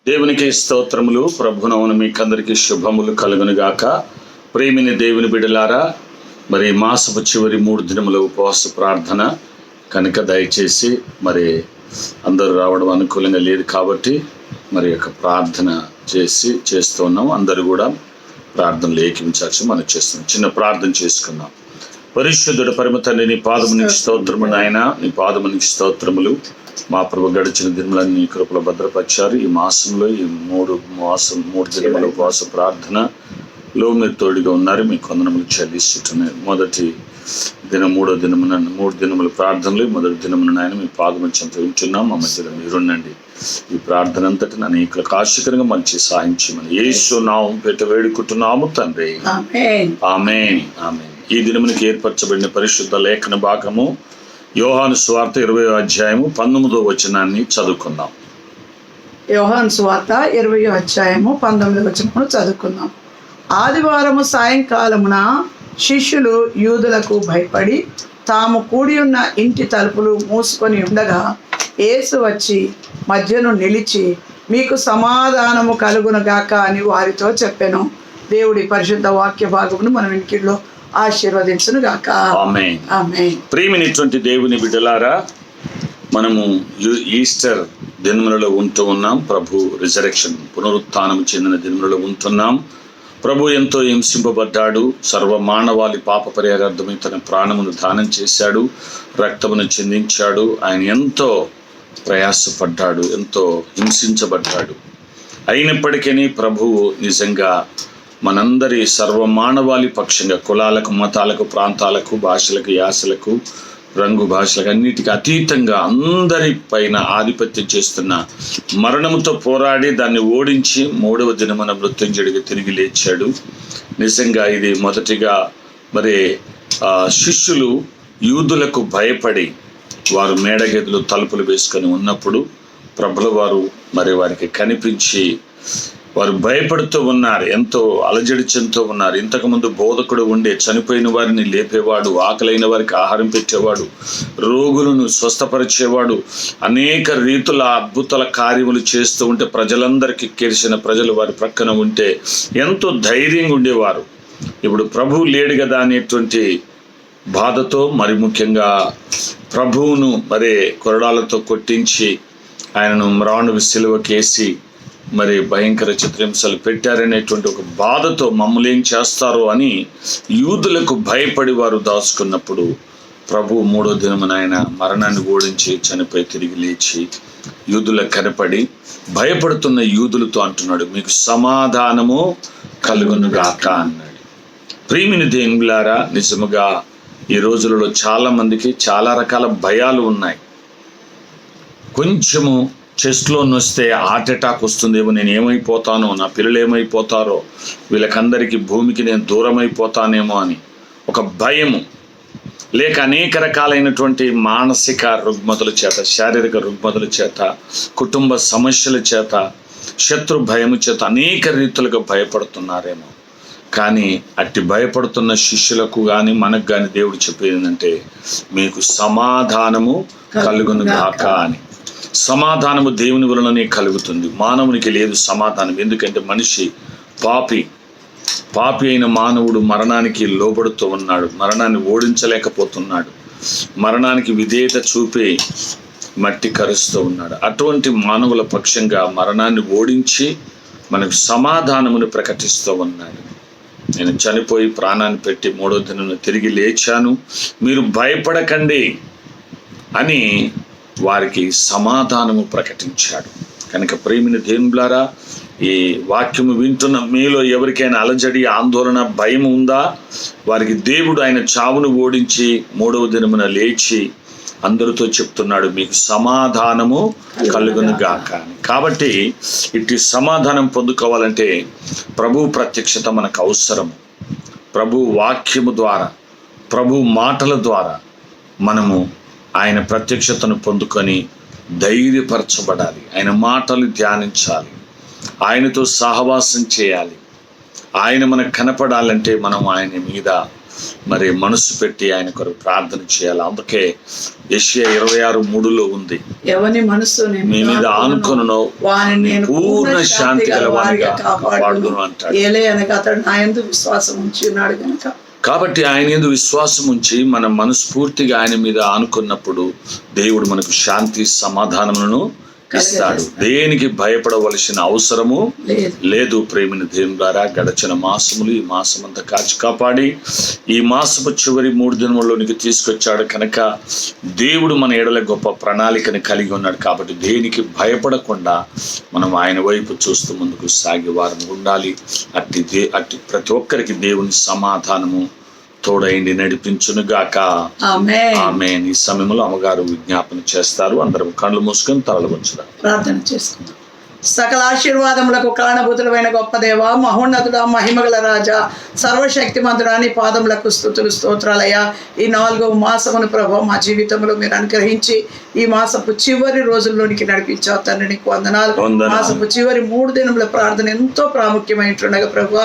దేవునికి స్తోత్రములు. ప్రభునవును మీకందరికీ శుభములు కలుగునుగాక. ప్రేమిని దేవుని బిడ్డలారా, మరి మాసపు చివరి 3 దినముల ఉపవాస ప్రార్థన కనుక దయచేసి మరి అందరూ రావడం అనుకూలంగా లేదు కాబట్టి మరి యొక్క ప్రార్థన చేస్తున్నాం. అందరూ కూడా ప్రార్థనలు ఏకీవించాల్సి మనం చేస్తున్నాం. చిన్న ప్రార్థన చేసుకుందాం. పరిశుద్ధుడు పరమ తండ్రి, నీ పాదమునికి స్తోత్రము నాయన, నీ పాదమునికి స్తోత్రములు. మా ప్రభు గడిచిన దినములన్నీ నీ కృపలో భద్రపరిచారు. ఈ మాసంలో ఈ 3 దినముల ఉపవాస ప్రార్థనలో మీరు తోడుగా ఉన్నారు. మీ కొందనములు చెల్లిస్తున్నాయి. మొదటి దినం 3 దినముల ప్రార్థనలు, మొదటి దినమున నాయన మీ పాదము చెంత ఉంటున్నాం. మా మధ్యలో మీరుండండి. ఈ ప్రార్థన అంతటి నన్ను అనేకులకు ఆశీర్వాదంగా మంచి సాయించమని యేసు నామమున పెట్టి వేడుకుంటున్నాము తండ్రి. ఆమేన్, ఆమేన్. ఈ దినమునికి ఏర్పరచబడిన పరిశుద్ధ లేఖన భాగము యోహాను సువార్త 20వ అధ్యాయము 19వ వచనాన్ని చదువుకుందాం. యోహాను సువార్త 20వ అధ్యాయము 19వ వచనమును చదువుకుందాం. ఆదివారము సాయంకాలమున శిష్యులు యూదులకు భయపడి తాము కూడి ఉన్న ఇంటి తలుపులు మూసుకొని ఉండగా యేసు వచ్చి మధ్యను నిలిచి, మీకు సమాధానము కలుగునుగాక అని వారితో చెప్పెను. దేవుడి పరిశుద్ధ వాక్య భాగమును మనం ఇంటిలో ఆశీర్వదించును గాక. ఆమేన్, ఆమేన్. ప్రియమైనటువంటి దేవుని బిడ్డలారా, మనము ఈస్టర్ దినములలో ఉంటూ ఉన్నాం. ప్రభు రిజరెక్షన్ పునరుత్థానం చెందిన దినములలో ఉంటున్నాం. ప్రభు ఎంతో హింసింపబడ్డాడు. సర్వ మానవాళి పాప పరిహారార్థమై తన ప్రాణమును దానం చేశాడు, రక్తమును చిందించాడు. ఆయన ఎంతో ప్రయాసపడ్డాడు, ఎంతో హింసించబడ్డాడు. అయినప్పటికీ ప్రభువు నిజంగా మనందరి సర్వ మానవాళి పక్షంగా, కులాలకు, మతాలకు, ప్రాంతాలకు, భాషలకు, యాసలకు, రంగు భాషలకు అన్నిటికీ అతీతంగా అందరి పైన ఆధిపత్యం చేస్తున్న మరణముతో పోరాడి దాన్ని ఓడించి 3వ దినమున మృత్యుంజయుడిగా తిరిగి లేచాడు. నిజంగా ఇది మొదటిగా మరి శిష్యులు యూదులకు భయపడి వారు మేడగదులు తలుపులు వేసుకొని ఉన్నప్పుడు ప్రభుల వారు మరి వారికి కనిపించి వారు భయపడుతూ ఉన్నారు, ఎంతో అలజడి చెందుతూ ఉన్నారు. ఇంతకుముందు బోధకుడు ఉండే, చనిపోయిన వారిని లేపేవాడు, ఆకలైన వారికి ఆహారం పెట్టేవాడు, రోగులను స్వస్థపరిచేవాడు, అనేక రీతుల అద్భుతాల కార్యములు చేస్తూ ఉంటే ప్రజలందరికీ కెరిసిన ప్రజలు వారి ప్రక్కన ఉంటే ఎంతో ధైర్యంగా ఉండేవారు. ఇప్పుడు ప్రభువు లేడు కదా అనేటువంటి బాధతో, మరి ముఖ్యంగా ప్రభువును మరి కొరడాలతో కొట్టించి ఆయనను మ్రాణువు సిలువకేసి మరి భయంకర చిత్రహింసలు పెట్టారనేటువంటి ఒక బాధతో మమ్మల్ని ఏం చేస్తారో అని యూదులకు భయపడి వారు దాచుకున్నప్పుడు ప్రభు 3వ దినమున ఆయన మరణాన్ని ఓడించి చనిపోయి తిరిగి లేచి యూదులకు కనపడి భయపడుతున్న యూదులతో అంటున్నాడు, మీకు సమాధానము కలుగునుగాక అన్నాడు. ప్రియమైన దేవులారా, నిజముగా ఈ రోజులలో చాలా మందికి చాలా రకాల భయాలు ఉన్నాయి. కొంచెము చెస్ట్లో నొస్తే హార్ట్ అటాక్ వస్తుందేమో, నేను ఏమైపోతానో, నా పిల్లలు ఏమైపోతారో, వీళ్ళకందరికీ భూమికి నేను దూరం అయిపోతానేమో అని ఒక భయము, లేక అనేక రకాలైనటువంటి మానసిక రుగ్మతల చేత, శారీరక రుగ్మతల చేత, కుటుంబ సమస్యల చేత, శత్రు భయము చేత అనేక రీతులుగా భయపడుతున్నారేమో. కానీ అట్టి భయపడుతున్న శిష్యులకు కానీ మనకు కానీ దేవుడు చెప్పేది, మీకు సమాధానము కలుగునుగాక అని. సమాధానము దేవుని వలననే కలుగుతుంది, మానవునికి లేదు సమాధానం. ఎందుకంటే మనిషి పాపి అయిన మానవుడు మరణానికి లోబడుతూ ఉన్నాడు, మరణాన్ని ఓడించలేకపోతున్నాడు, మరణానికి విధేయత చూపి మట్టి కరుస్తూ ఉన్నాడు. అటువంటి మానవుల పక్షంగా మరణాన్ని ఓడించి మనకు సమాధానమును ప్రకటిస్తూ ఉన్నాడు. నేను చనిపోయి ప్రాణాన్ని పెట్టి 3వ దినమున తిరిగి లేచాను, మీరు భయపడకండి అని వారికి సమాధానము ప్రకటించాడు. కనుక ప్రియమైన దేవులారా, ఈ వాక్యము వింటున్న మీలో ఎవరికైనా అలజడి, ఆందోళన, భయం ఉందా? వారికి దేవుడు ఆయన చావును ఓడించి 3వ దినమున లేచి అందరితో చెప్తున్నాడు, మీకు సమాధానము కలుగునుగాక అని. కాబట్టి ఇట్టి సమాధానం పొందుకోవాలంటే ప్రభు ప్రత్యక్షత మనకు అవసరము. ప్రభు వాక్యము ద్వారా, ప్రభు మాటల ద్వారా మనము ఆయన ప్రత్యక్షతను పొందుకొని ధైర్యపరచబడాలి. ఆయన మాటలు ధ్యానించాలి, ఆయనతో సహవాసం చేయాలి. ఆయన మనకు కనపడాలంటే మనం ఆయన మీద మరి మనసు పెట్టి ఆయన కొరకు ప్రార్థన చేయాలి. అందుకే యెషయా 26:3 ఉంది, ఎవని మనస్సు మీ మీద ఆనుకొనునో వాని నేను పూర్ణ శాంతి గల వారిగా కాపాడుదును అంటాడు. ఏలే అనగా అతడు నా యందు విశ్వాసం ఉంచి ఉన్నాడు కనుక. కాబట్టి ఆయన యందు విశ్వాసం ఉంచి మనం మనస్ఫూర్తిగా ఆయన మీద ఆనుకున్నప్పుడు దేవుడు మనకు శాంతి సమాధానములను ఇస్తాడు. దేనికి భయపడవలసిన అవసరము లేదు. ప్రేమిన దేవుని ద్వారా గడచిన మాసములు ఈ మాసమంతా కాచి కాపాడి ఈ మాసము చివరి 3 దినముల్లోనికి తీసుకొచ్చాడు కనుక దేవుడు మన ఎడల గొప్ప ప్రణాళికను కలిగి ఉన్నాడు. కాబట్టి దేనికి భయపడకుండా మనం ఆయన వైపు చూస్తూ ముందుకు సాగే వారం ఉండాలి. అట్టి ప్రతి ఒక్కరికి దేవుని సమాధానము తోడైండి నడిపించునుగాక. ఆమేన్. ఈ సమయంలో అమ్మగారు విజ్ఞాపన చేస్తారు. అందరం కళ్ళు మూసుకొని తలలు వంచుదాం, ప్రార్థన చేసుకుందాం. సకల ఆశీర్వాదములకు కారణభూతులైన గొప్ప దేవ, మహోన్నతుడ, మహిమగల రాజా, సర్వశక్తిమంతుడా, నీ పాదములకు స్తుతులు స్తోత్రాలయ్యా. ఈ 4వ మాసమును ప్రభు మా జీవితంలో మీరు అనుగ్రహించి ఈ మాసపు చివరి రోజుల్లోనికి నడిపించావు తండ్రి, నీకు వందనాలు. మాసపు చివరి 3 దినముల ప్రార్థన ఎంతో ప్రాముఖ్యమైనట్టుగా ప్రభు,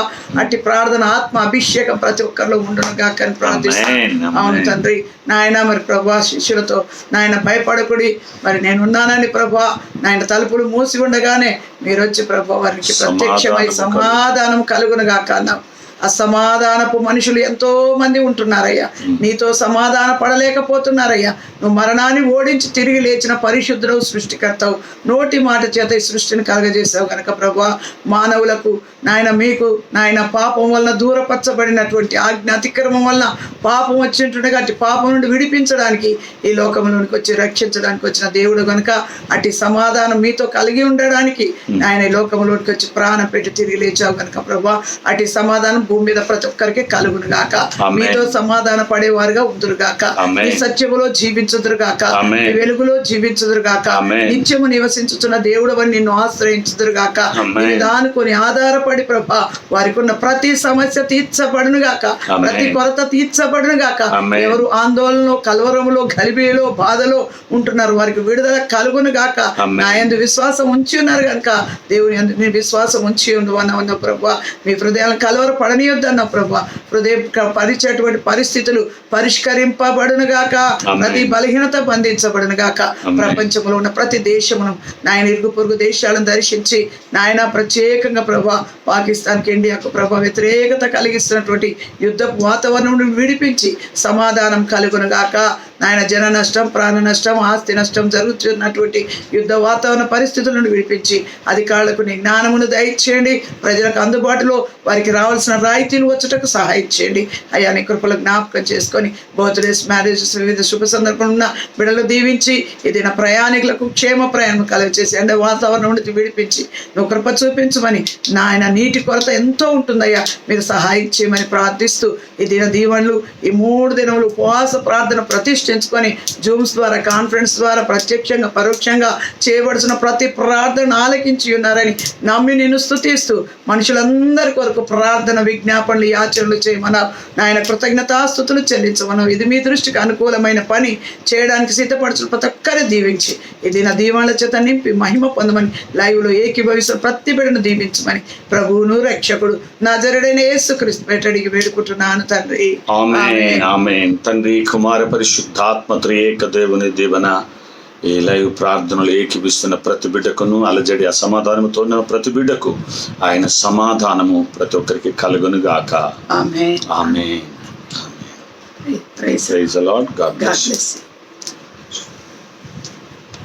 అట్టి ప్రార్థన ఆత్మ అభిషేకం ప్రతి ఒక్కరిలో ఉండునుగా అని ప్రార్థిస్తాను. అవును తండ్రి నాయన, మరి ప్రభు శిష్యులతో నాయన భయపడకుడి, మరి నేనున్నానని ప్రభు నాయన తలుపులు మూసి ఉండగానే మీరు వచ్చి ప్రభు వారికి ప్రత్యక్షమై సమాధానం కలుగునుగాక అన్నావు. అసమాధానపు మనుషులు ఎంతో మంది ఉంటున్నారయ్యా, నీతో సమాధాన పడలేకపోతున్నారయ్యా. నువ్వు మరణాన్ని ఓడించి తిరిగి లేచిన పరిశుద్ధుడవు, సృష్టికర్తవు, నోటి మాట చేత ఈ సృష్టిని కలగజేసావు కనుక ప్రభువా, మానవులకు నాయన మీకు నాయన పాపం వలన దూరపరచబడినటువంటి ఆజ్ఞ అతిక్రమం వలన పాపం వచ్చినట్టుగా అట్టి పాపం నుండి విడిపించడానికి ఈ లోకంలోనికి వచ్చి రక్షించడానికి వచ్చిన దేవుడు కనుక అట్టి సమాధానం మీతో కలిగి ఉండడానికి ఆయన ఈ లోకంలోనికి వచ్చి ప్రాణం పెట్టి తిరిగి లేచావు కనుక ప్రభువా, అట్టి సమాధానం భూమి మీద ప్రతి ఒక్కరికి కలుగును గాక. మీతో సమాధాన పడేవారుగా ఉందురు గాక. ఈ సత్యములో జీవించుదురు గాక, ఈ వెలుగులో జీవించుదురు గాక. నిత్యము నివసించుతున్న దేవుడు అని నిన్ను ఆశ్రయించుదురు గాక. దానుకొని ఆధారపడి ప్రభా వారికి ఉన్న ప్రతి సమస్య తీర్చబడును గాక, ప్రతి కొరత తీర్చబడును గాక. ఎవరు ఆందోళనలో, కలవరములో, గలిబిలో, బాధలో ఉంటున్నారు వారికి విడుదల కలుగును గాక. నా యందు విశ్వాసం ఉంచి ఉన్నారు కనుక దేవుని యందు నీ విశ్వాసం ఉంచి ఉండు ప్రభా. మీ హృదయాలను కలవర పడనీయొద్దన్న ప్రభా. హృదయం పరిచేటువంటి పరిస్థితులు పరిష్కరింపబడును గాక, ప్రతి బలహీనత బంధించబడును గాక. ప్రపంచంలో ఉన్న ప్రతి దేశమును నాయన ఇరుగు పొరుగు దేశాలను దర్శించి నాయన ప్రత్యేకంగా ప్రభా పాకిస్తాన్కి, ఇండియాకు ప్రభా వ్యతిరేకత కలిగిస్తున్నటువంటి యుద్ధపు వాతావరణం విడిపించి సమాధానం కలుగును గాక. నాయన జన నష్టం, ప్రాణ నష్టం, ఆస్తి నష్టం జరుగుతున్నటువంటి యుద్ధ వాతావరణ పరిస్థితులను విడిపించి అధికారులకు నీ జ్ఞానమును దయచేయండి. ప్రజలకు అందుబాటులో వారికి రావాల్సిన రాయితీలు వచ్చుటకు సహాయం చేయండి అయ్యా. నీ కృపలు జ్ఞాపకం చేసుకొని బర్త్డేస్, మ్యారేజెస్, వివిధ శుభ సందర్భంలో ఉన్న బిడ్డలు దీవించి ఇది నా ప్రయాణికులకు క్షేమ ప్రయాణం కలుగచేసి ఎండ వాతావరణం నుండి విడిపించి నువ్వు కృప చూపించమని నాయన. నీటి కొరత ఎంతో ఉంటుందయ్యా, మీరు సహాయం చేయమని ప్రార్థిస్తూ ఈ దిన దీవెనలు ఈ 3 దినములు ఉపవాస ప్రార్థన ప్రతిష్ఠించుకొని జూమ్స్ ద్వారా, కాన్ఫరెన్స్ ద్వారా ప్రత్యక్షంగా పరోక్షంగా చేయబడుతున్న ప్రతి ప్రార్థన ఆలకించి ఉన్నారని నమ్మి నిన్ను స్తుతిస్తూ మనుషులందరి కొరకు ప్రార్థన, విజ్ఞాపనలు, యాచనలు చేయమన్నా నాయన. కృతజ్ఞతాస్తుతులు చెల్లించమన్నా. ఇది మీ దృష్టికి అనుకూలమైన పని చేయడానికి సిద్ధపడుతున్న ప్రతి ఒక్కరు దీవించి ఇది నా దీవెనల చేత నింపి మహిమ పొందమని లైవ్లో ఏకీభవిస్తున్న ప్రతి బిడ్డను దీవించమని ప్రభువును రక్షకుడు నజరుడైన యేసుక్రీస్తు పేటడికి వేడుకుంటున్నాను తండ్రి. ఆమేన్. ఆమేన్. తండ్రి, కుమార, పరిశుద్ధాత్మ త్రియేక దేవుని దీవెన ఈ లైవ్ ప్రార్థనలు ఏకీపిస్తున్న ప్రతి బిడ్డకును, అలజడి అసమాధానముతో ఉన్న ప్రతి బిడ్డకు ఆయన సమాధానము ప్రతి ఒక్కరికి కలుగును గాక. ఆమేన్. ఆమేన్. Praise Praise the Lord. God bless you.